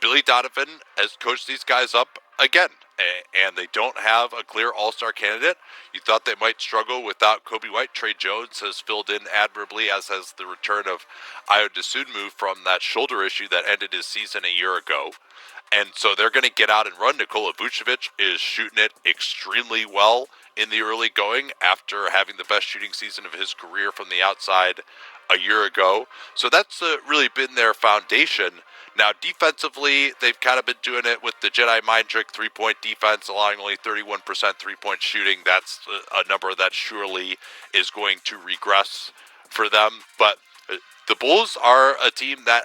Billy Donovan has coached these guys up again, and they don't have a clear all-star candidate. You thought they might struggle without Kobe White. Trey Jones has filled in admirably, as has the return of Ayo Dosunmu from that shoulder issue that ended his season a year ago. And so they're going to get out and run. Nikola Vucevic is shooting it extremely well in the early going after having the best shooting season of his career from the outside a year ago. So that's really been their foundation. Now, defensively, they've kind of been doing it with the Jedi mind trick three-point defense, allowing only 31% three-point shooting. That's a number that surely is going to regress for them. But the Bulls are a team that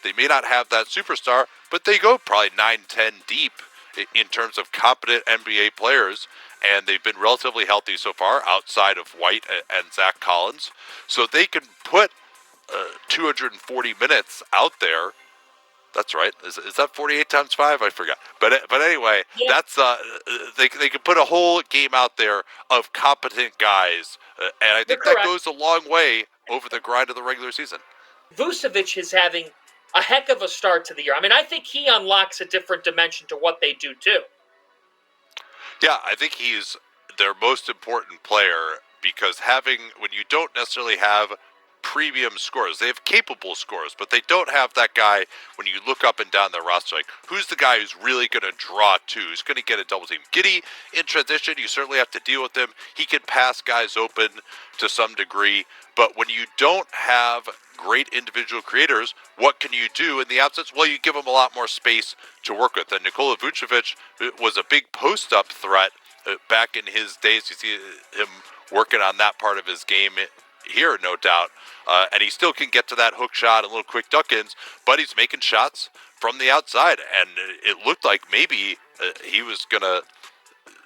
they may not have that superstar, but they go probably 9-10 deep in terms of competent NBA players, and they've been relatively healthy so far outside of White and Zach Collins. So they can put 240 minutes out there. That's right. Is that 48 times 5? I forgot. But anyway, yeah. That's they can put a whole game out there of competent guys, and I think that goes a long way over the grind of the regular season. Vucevic is having a heck of a start to the year. I mean, I think he unlocks a different dimension to what they do too. Yeah, I think he's their most important player because when you don't necessarily have premium scorers, they have capable scorers, but they don't have that guy when you look up and down their roster, like who's the guy who's really going to draw two, who's going to get a double team. Giddey in transition, you certainly have to deal with him. He can pass guys open to some degree, but when you don't have great individual creators, what can you do in the absence? Well, you give them a lot more space to work with. And Nikola Vucevic was a big post-up threat back in his days. You see him working on that part of his game here, no doubt. And he still can get to that hook shot and little quick duck-ins, but he's making shots from the outside. And it looked like maybe he was going to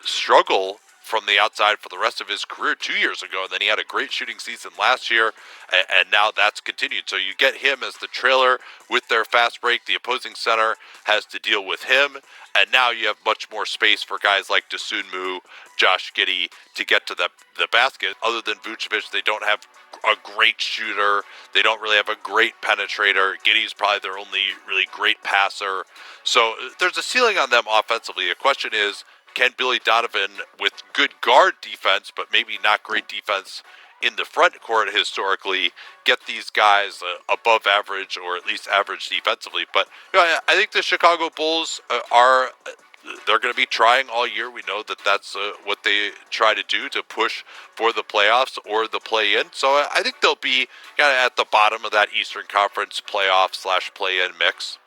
struggle from the outside for the rest of his career 2 years ago, and then he had a great shooting season last year, and now that's continued. So you get him as the trailer with their fast break. The opposing center has to deal with him, and now you have much more space for guys like Dosunmu, Josh Giddey to get to the basket. Other than Vucevic, they don't have a great shooter. They don't really have a great penetrator. Giddey's probably their only really great passer. So there's a ceiling on them offensively. The question is, can Billy Donovan, with good guard defense, but maybe not great defense in the front court historically, get these guys above average or at least average defensively? But I think the Chicago Bulls they're going to be trying all year. We know that that's what they try to do to push for the playoffs or the play-in. So I think they'll be kind of at the bottom of that Eastern Conference playoff/play-in mix.